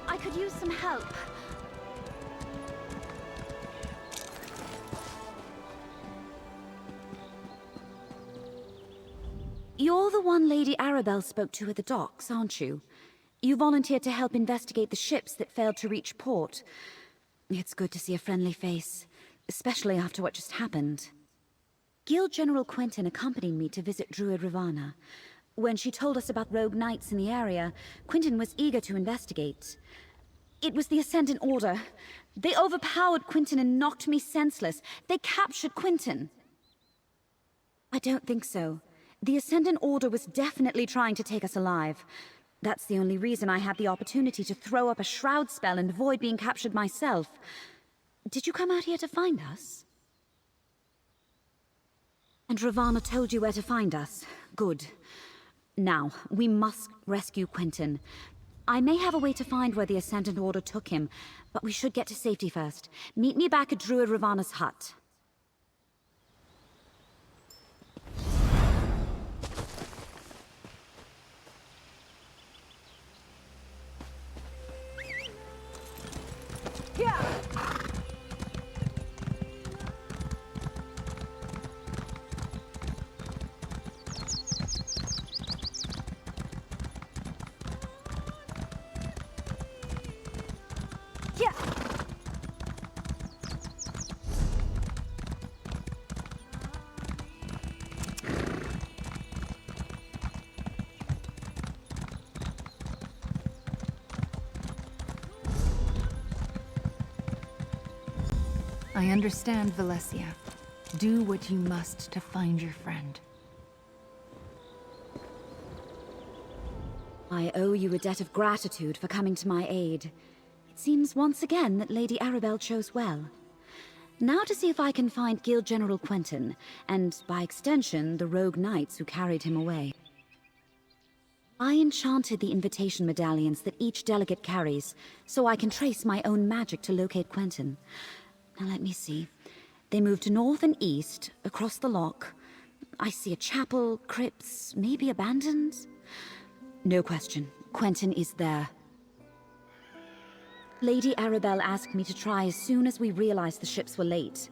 I could use some help. You're the one Lady Arabelle spoke to at the docks, aren't you? You volunteered to help investigate the ships that failed to reach port. It's good to see a friendly face, especially after what just happened. Guild General Quentin accompanied me to visit Druid Ravana. When she told us about rogue knights in the area, Quentin was eager to investigate. It was the Ascendant Order. They overpowered Quentin and knocked me senseless. They captured Quentin. I don't think so. The Ascendant Order was definitely trying to take us alive. That's the only reason I had the opportunity to throw up a shroud spell and avoid being captured myself. Did you come out here to find us? And Ravana told you where to find us. Good. Now, we must rescue Quentin. I may have a way to find where the Ascendant Order took him, but we should get to safety first. Meet me back at Druid Ravana's hut. I understand, Valencia. Do what you must to find your friend. I owe you a debt of gratitude for coming to my aid. It seems once again that Lady Arabelle chose well. Now to see if I can find Guild General Quentin, and by extension, the rogue knights who carried him away. I enchanted the invitation medallions that each delegate carries, so I can trace my own magic to locate Quentin. Now let me see. They moved north and east, across the loch. I see a chapel, crypts, maybe abandoned? No question. Quentin is there. Lady Arabelle asked me to try as soon as we realized the ships were late.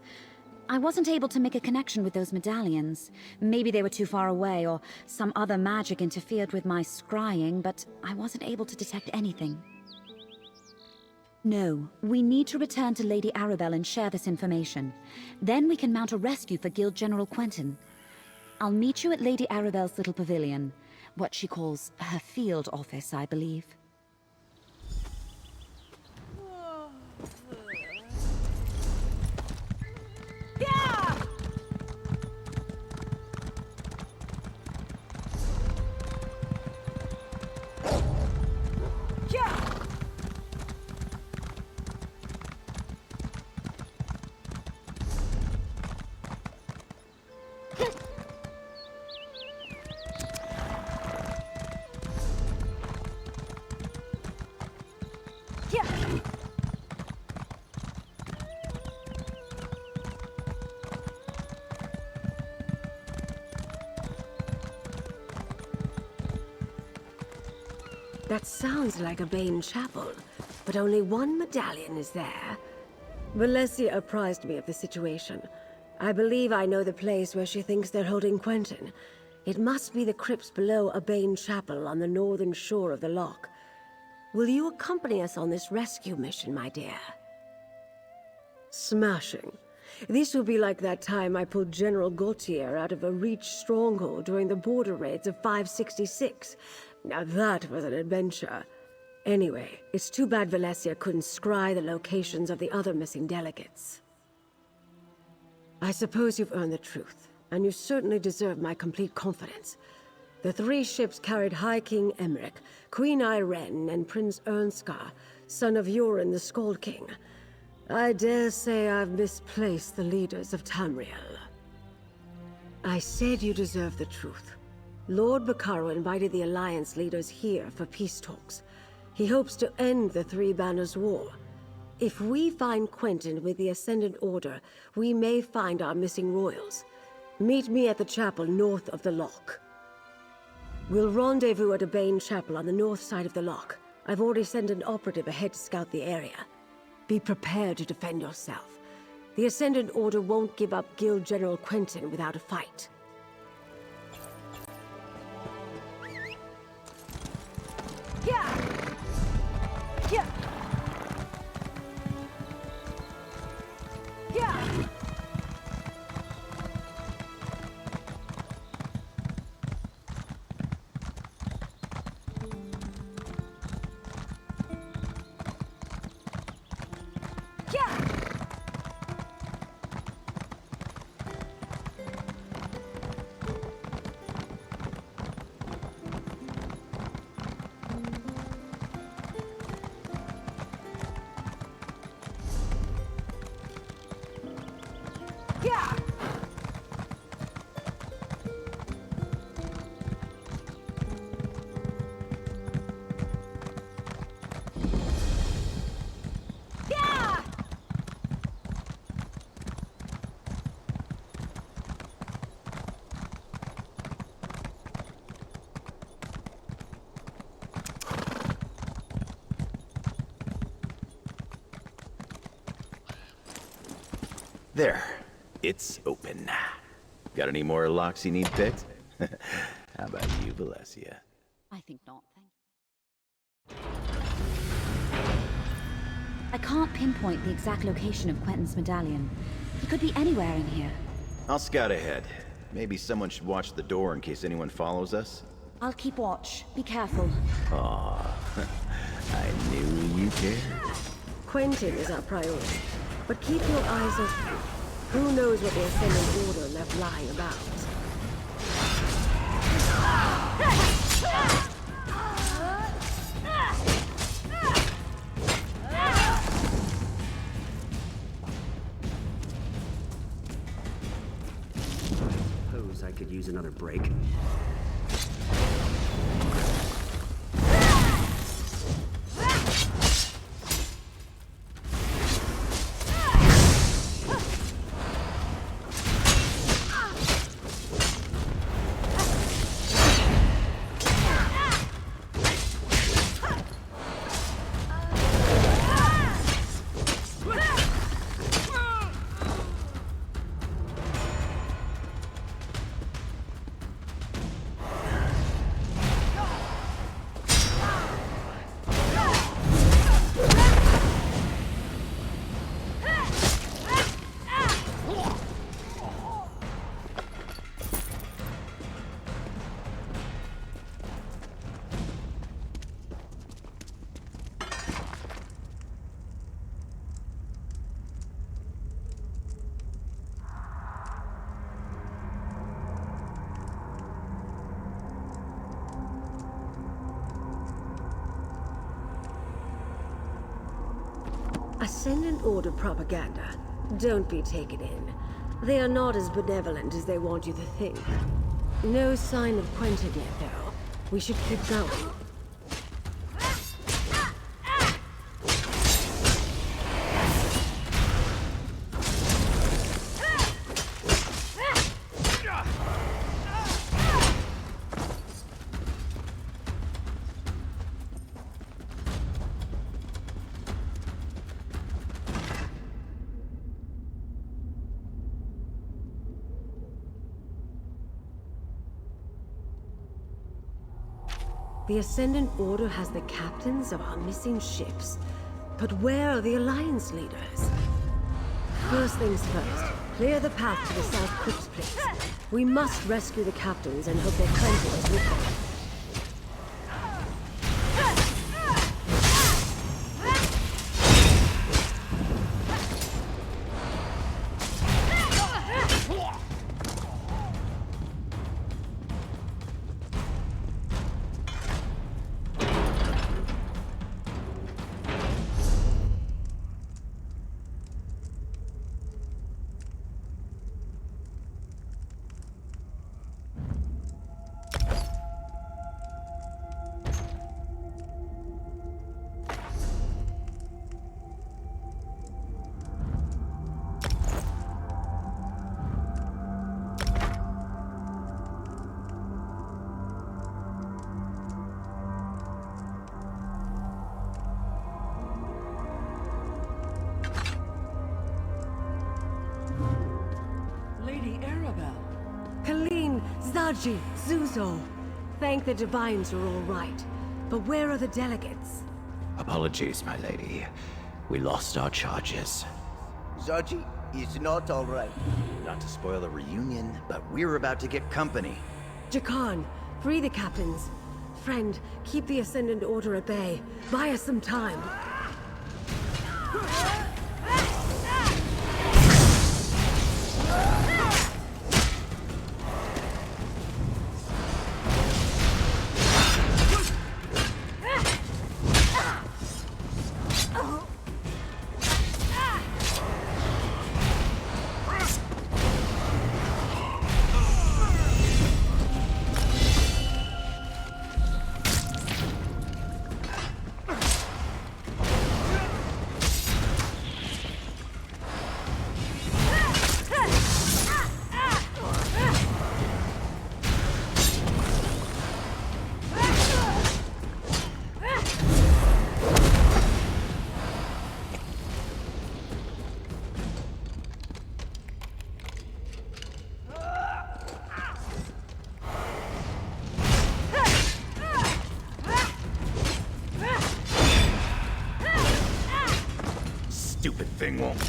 I wasn't able to make a connection with those medallions. Maybe they were too far away, or some other magic interfered with my scrying, but I wasn't able to detect anything. No, we need to return to Lady Arabelle and share this information. Then we can mount a rescue for Guild General Quentin. I'll meet you at Lady Arabelle's little pavilion. What she calls her field office, I believe. Yeah! Yeah! That sounds like a Bane chapel, but only one medallion is there. Valencia apprised me of the situation. I believe I know the place where she thinks they're holding Quentin. It must be the crypts below a Bane chapel on the northern shore of the loch. Will you accompany us on this rescue mission, my dear? Smashing. This will be like that time I pulled General Gautier out of a Reach stronghold during the border raids of 566. Now that was an adventure. Anyway, it's too bad Valencia couldn't scry the locations of the other missing delegates. I suppose you've earned the truth, and you certainly deserve my complete confidence. The 3 ships carried High King Emmerich, Queen Irene, and Prince Ernskar, son of Yoren the Skald King. I dare say I've misplaced the leaders of Tamriel. I said you deserve the truth. Lord Bacaro invited the Alliance leaders here for peace talks. He hopes to end the Three Banners War. If we find Quentin with the Ascendant Order, we may find our missing royals. Meet me at the chapel north of the loch. We'll rendezvous at a Bane chapel on the north side of the loch. I've already sent an operative ahead to scout the area. Be prepared to defend yourself. The Ascendant Order won't give up Guild General Quentin without a fight. There. It's open. Got any more locks you need picked? How about you, Valencia? I think not, thank you. I can't pinpoint the exact location of Quentin's medallion. He could be anywhere in here. I'll scout ahead. Maybe someone should watch the door in case anyone follows us. I'll keep watch. Be careful. Aw, I knew you cared. Quentin is our priority, but keep your eyes open. Who knows what the Ascendant Order left lying about? Suppose I could use another break. Ascendant Order propaganda. Don't be taken in. They are not as benevolent as they want you to think. No sign of Quentin yet, though. We should keep going. The Ascendant Order has the captains of our missing ships. But where are the Alliance leaders? First things first, clear the path to the South Crypt, please. We must rescue the captains and hope that Quentin is with them. Zaji, Zuzo. Thank the divines are all right. But where are the delegates? Apologies, my lady. We lost our charges. Zaji is not all right. Not to spoil the reunion, but we're about to get company. Jakan, free the captains. Friend, keep the Ascendant Order at bay. Buy us some time. Stupid thing won't...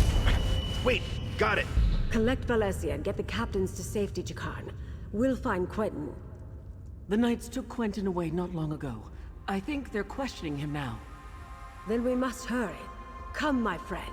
Wait, got it! Collect Valencia and get the captains to safety, Jakan. We'll find Quentin. The Knights took Quentin away not long ago. I think they're questioning him now. Then we must hurry. Come, my friend.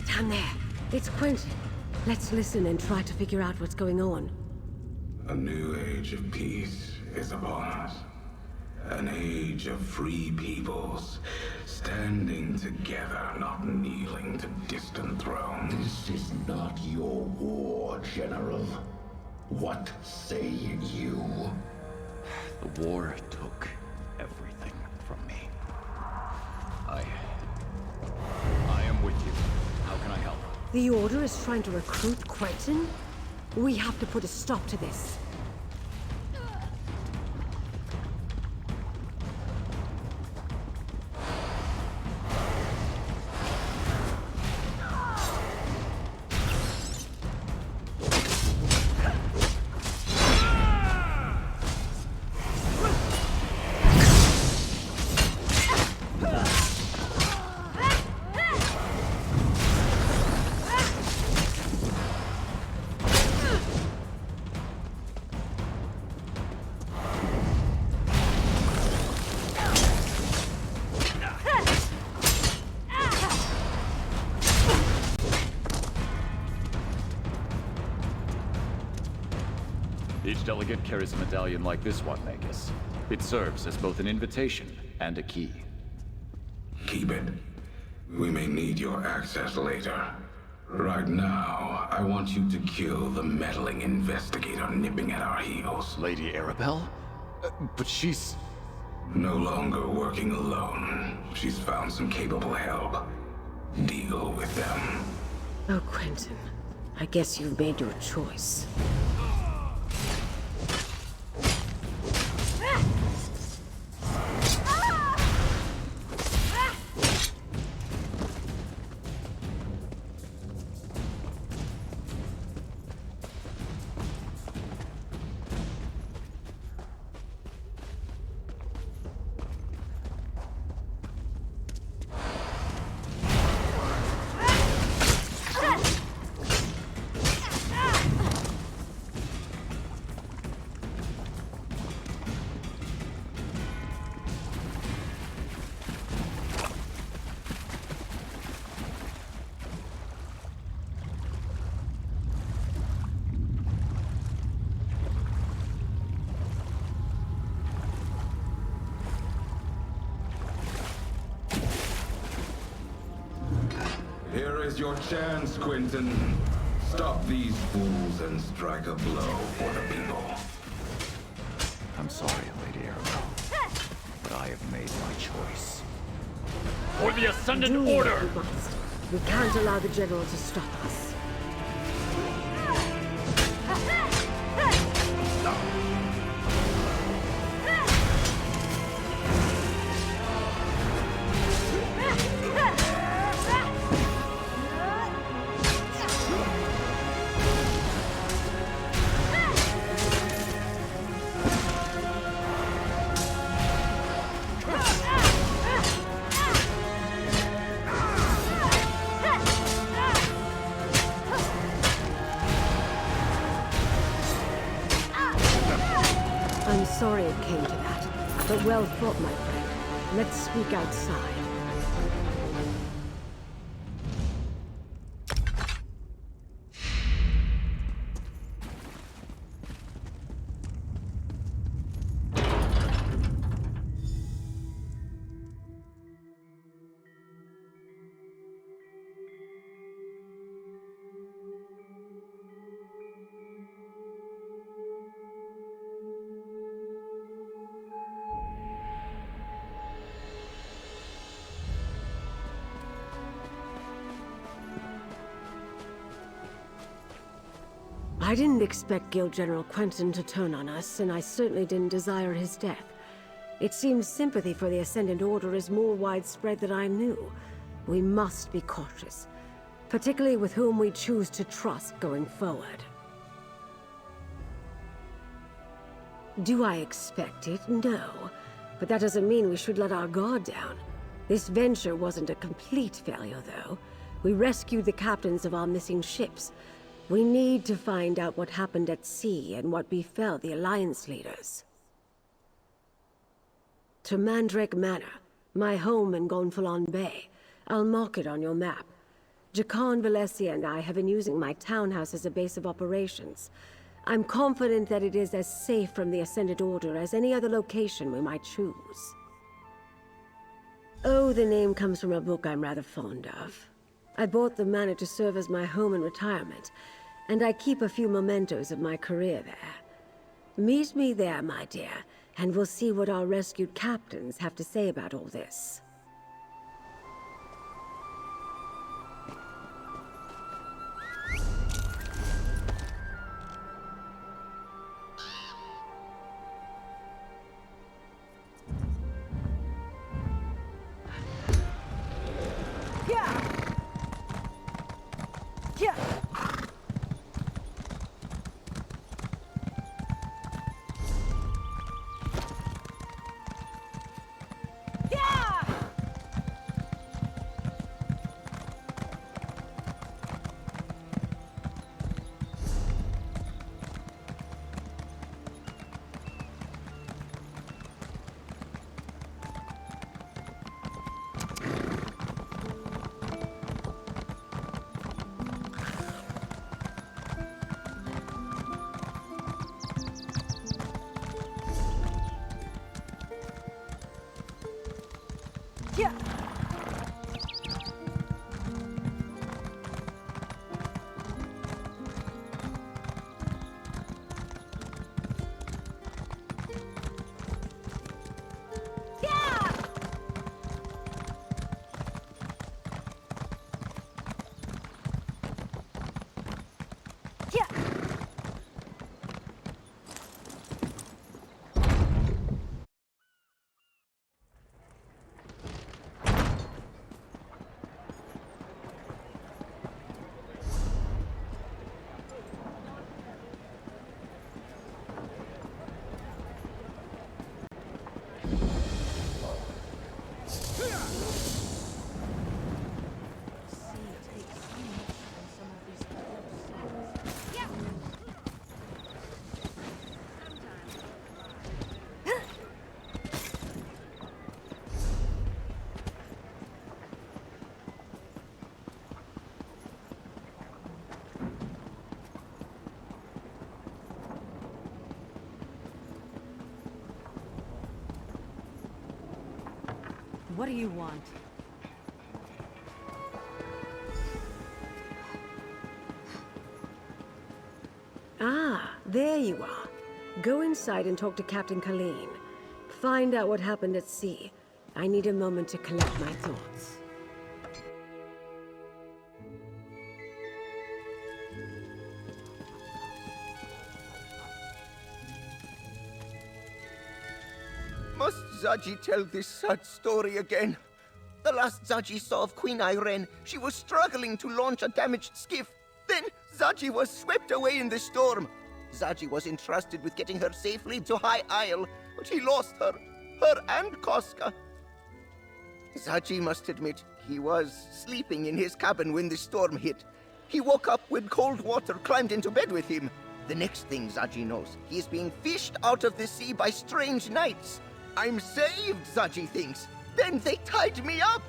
Down there. It's Quentin. Let's listen and try to figure out what's going on. A new age of peace is upon us. An age of free peoples, standing together, not kneeling to distant thrones. This is not your war, General. What say you? The war took everything from me. I am with you. How can I help? The Order is trying to recruit Quentin? We have to put a stop to this. Each delegate carries a medallion like this one, Magus. It serves as both an invitation and a key. Keep it. We may need your access later. Right now, I want you to kill the meddling investigator nipping at our heels. Lady Arabelle? But she's... No longer working alone. She's found some capable help. Deal with them. Oh, Quentin. I guess you've made your choice. is your chance, Quentin. Stop these fools and strike a blow for the people. I'm sorry, Lady Arabelle, but I have made my choice. For the Ascendant Do Order! what we must. We can't allow the General to stop us. I'm sorry it came to that, but well fought, my friend. Let's speak outside. I didn't expect Guild General Quentin to turn on us, and I certainly didn't desire his death. It seems sympathy for the Ascendant Order is more widespread than I knew. We must be cautious, particularly with whom we choose to trust going forward. Do I expect it? No. But that doesn't mean we should let our guard down. This venture wasn't a complete failure, though. We rescued the captains of our missing ships. We need to find out what happened at sea and what befell the Alliance leaders. To Mandrake Manor, my home in Gonfalon Bay. I'll mark it on your map. Jacan, Valencia, and I have been using my townhouse as a base of operations. I'm confident that it is as safe from the Ascendant Order as any other location we might choose. Oh, the name comes from a book I'm rather fond of. I bought the manor to serve as my home in retirement, and I keep a few mementos of my career there. Meet me there, my dear, and we'll see what our rescued captains have to say about all this. What do you want? There you are. Go inside and talk to Captain Colleen. Find out what happened at sea. I need a moment to collect my thoughts. Must Zaji tell this sad story again? The last Zaji saw of Queen Irene, she was struggling to launch a damaged skiff. Then Zaji was swept away in the storm. Zaji was entrusted with getting her safely to High Isle, but he lost her and Koska. Zaji must admit, he was sleeping in his cabin when the storm hit. He woke up when cold water climbed into bed with him. The next thing Zaji knows, he is being fished out of the sea by strange knights. I'm saved, Zaji thinks. Then they tied me up.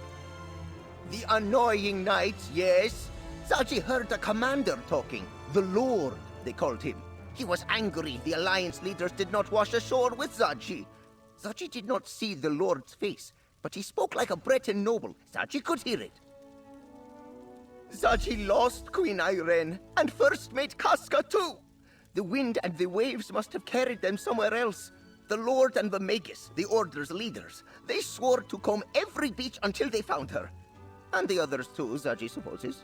The annoying knights, yes. Zaji heard the commander talking. The Lord, they called him. He was angry the Alliance leaders did not wash ashore with Zaji. Zaji did not see the Lord's face, but he spoke like a Breton noble. Zaji could hear it. Zaji lost Queen Irene, and first mate Casca too. The wind and the waves must have carried them somewhere else. The Lord and the Magus, the Order's leaders, they swore to comb every beach until they found her. And the others too, Zaji supposes.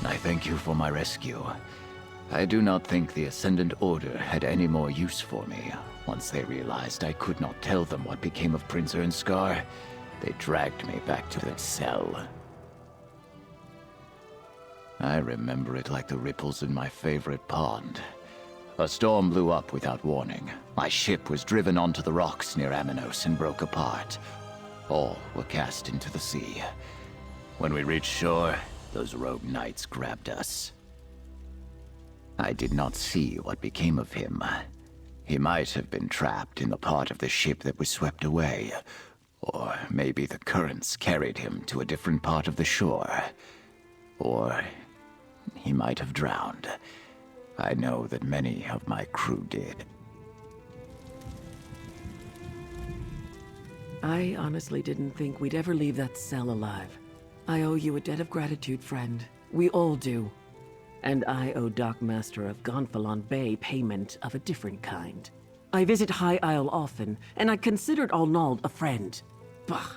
I thank you for my rescue. I do not think the Ascendant Order had any more use for me. Once they realized I could not tell them what became of Prince Ernskar, they dragged me back to the cell. I remember it like the ripples in my favorite pond. A storm blew up without warning. My ship was driven onto the rocks near Aminos and broke apart. All were cast into the sea. When we reached shore, those rogue knights grabbed us. I did not see what became of him. He might have been trapped in the part of the ship that was swept away. Or maybe the currents carried him to a different part of the shore. Or he might have drowned. I know that many of my crew did. I honestly didn't think we'd ever leave that cell alive. I owe you a debt of gratitude, friend. We all do. And I owe Dockmaster of Gonfalon Bay payment of a different kind. I visit High Isle often, and I considered Arnauld a friend. Bah!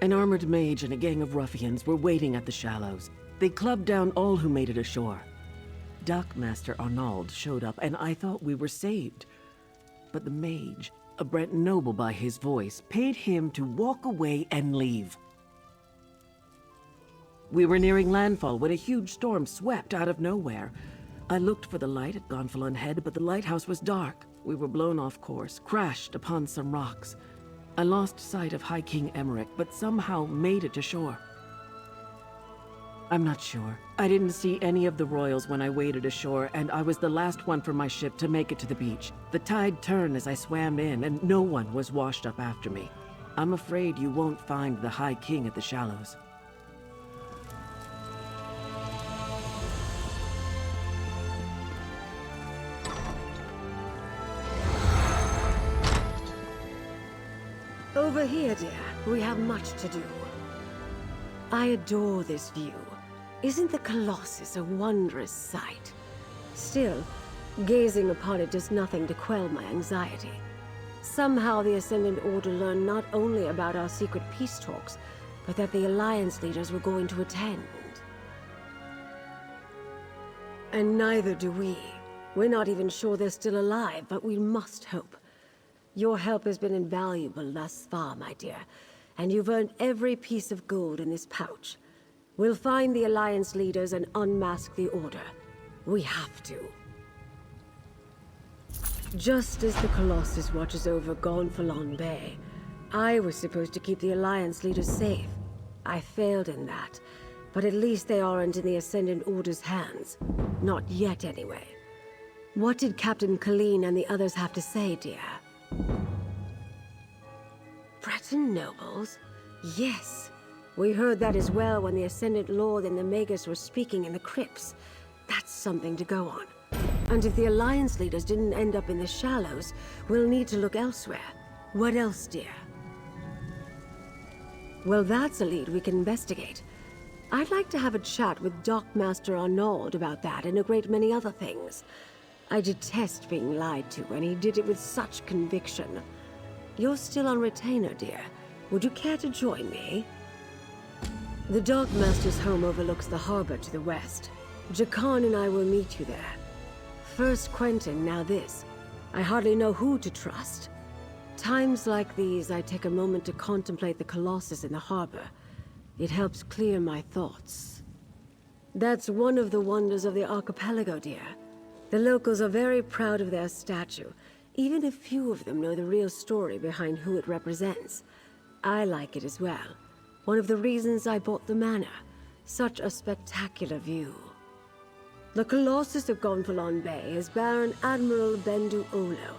An armored mage and a gang of ruffians were waiting at the shallows. They clubbed down all who made it ashore. Dockmaster Arnauld showed up, and I thought we were saved. But the mage, a Breton noble by his voice, paid him to walk away and leave. We were nearing landfall when a huge storm swept out of nowhere. I looked for the light at Gonfalon Head, but the lighthouse was dark. We were blown off course, crashed upon some rocks. I lost sight of High King Emmerich, but somehow made it to shore. I'm not sure. I didn't see any of the royals when I waded ashore, and I was the last one from my ship to make it to the beach. The tide turned as I swam in, and no one was washed up after me. I'm afraid you won't find the High King at the shallows. Over here, dear. We have much to do. I adore this view. Isn't the Colossus a wondrous sight? Still, gazing upon it does nothing to quell my anxiety. Somehow the Ascendant Order learned not only about our secret peace talks, but that the Alliance leaders were going to attend. And neither do we. We're not even sure they're still alive, but we must hope. Your help has been invaluable thus far, my dear, and you've earned every piece of gold in this pouch. We'll find the Alliance leaders and unmask the Order. We have to. Just as the Colossus watches over Gonfalon Bay, I was supposed to keep the Alliance leaders safe. I failed in that, but at least they aren't in the Ascendant Order's hands. Not yet, anyway. What did Captain Colleen and the others have to say, dear? Breton nobles? Yes. We heard that as well when the Ascendant Lord and the Magus were speaking in the crypts. That's something to go on. And if the Alliance leaders didn't end up in the shallows, we'll need to look elsewhere. What else, dear? Well, that's a lead we can investigate. I'd like to have a chat with Dockmaster Arnaud about that and a great many other things. I detest being lied to, and he did it with such conviction. You're still on retainer, dear. Would you care to join me? The Dockmaster's home overlooks the harbor to the west. Jacan and I will meet you there. First Quentin, now this. I hardly know who to trust. Times like these, I take a moment to contemplate the Colossus in the harbor. It helps clear my thoughts. That's one of the wonders of the archipelago, dear. The locals are very proud of their statue, even if few of them know the real story behind who it represents. I like it as well. One of the reasons I bought the manor. Such a spectacular view. The Colossus of Gonfalon Bay is Baron Admiral Bendu Olo,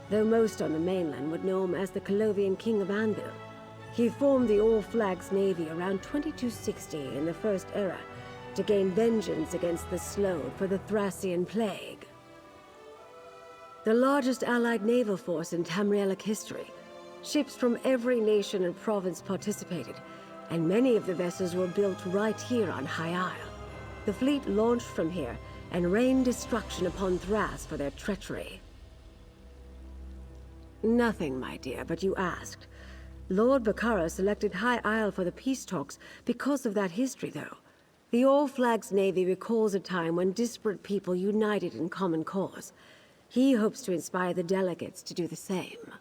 though most on the mainland would know him as the Colovian King of Anvil. He formed the All Flags Navy around 2260 in the First Era to gain vengeance against the Sload for the Thracian Plague. The largest allied naval force in Tamrielic history. Ships from every nation and province participated, and many of the vessels were built right here on High Isle. The fleet launched from here and rained destruction upon Thras for their treachery. Nothing, my dear, but you asked. Lord Bakara selected High Isle for the peace talks because of that history, though. The All Flags Navy recalls a time when disparate people united in common cause. He hopes to inspire the delegates to do the same.